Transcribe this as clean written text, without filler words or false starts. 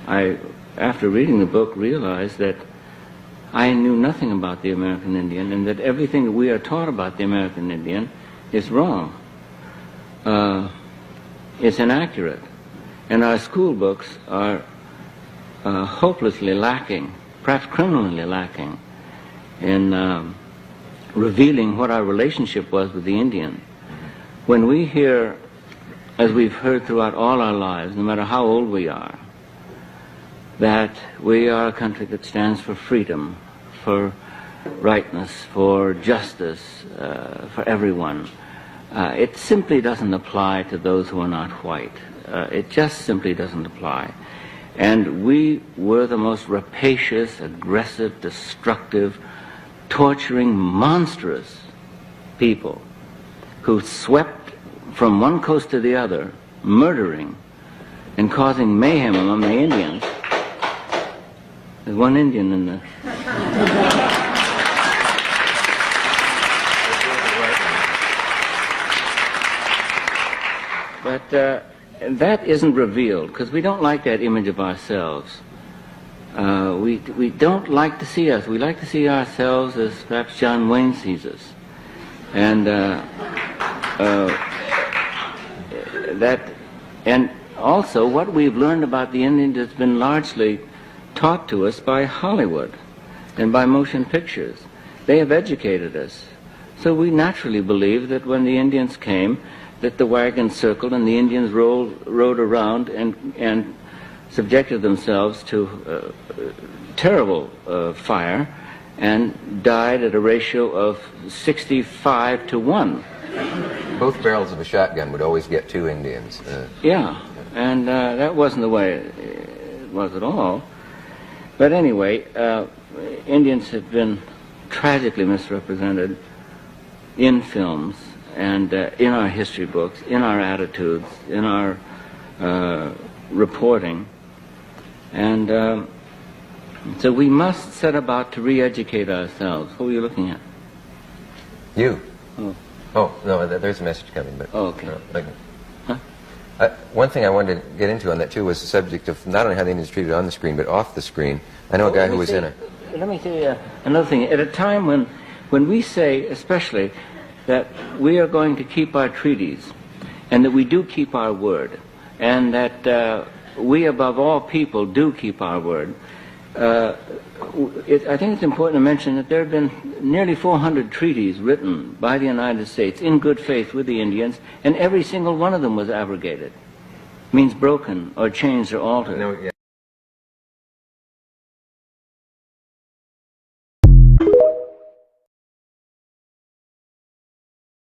I, after reading the book, realized that I knew nothing about the American Indian, and that everything that we are taught about the American Indian is wrong. It's inaccurate. And our school books are hopelessly lacking, perhaps criminally lacking, in revealing what our relationship was with the Indian. When we hear, as we've heard throughout all our lives, no matter how old we are, that we are a country that stands for freedom, for rightness, for justice, for everyone, it simply doesn't apply to those who are not white. It just simply doesn't apply. And we were the most rapacious, aggressive, destructive, torturing, monstrous people who swept from one coast to the other, murdering and causing mayhem among the Indians. There's one Indian in the... But that isn't revealed, because we don't like that image of ourselves. We don't like to see us. We like to see ourselves as perhaps John Wayne sees us. And and also what we've learned about the Indians has been largely taught to us by Hollywood and by motion pictures. They have educated us. So we naturally believe that when the Indians came, that the wagons circled and the Indians rode around and subjected themselves to terrible fire and died at a ratio of 65 to 1. Both barrels of a shotgun would always get 2 Indians. Yeah, and that wasn't the way it was at all. But anyway, Indians have been tragically misrepresented in films and in our history books, in our attitudes, in our reporting. And so we must set about to re-educate ourselves. What were you looking at? You. Oh. Oh, no, there's a message coming, but... Oh, okay. One thing I wanted to get into on that, too, was the subject of not only how the Indians treated on the screen, but off the screen. I know a guy who was in it. Let me tell you another thing. At a time when we say, especially, that we are going to keep our treaties, and that we do keep our word, and that we, above all people, do keep our word, I think it's important to mention that there have been nearly 400 treaties written by the United States in good faith with the Indians, and every single one of them was abrogated. Means broken or changed or altered. No, yeah.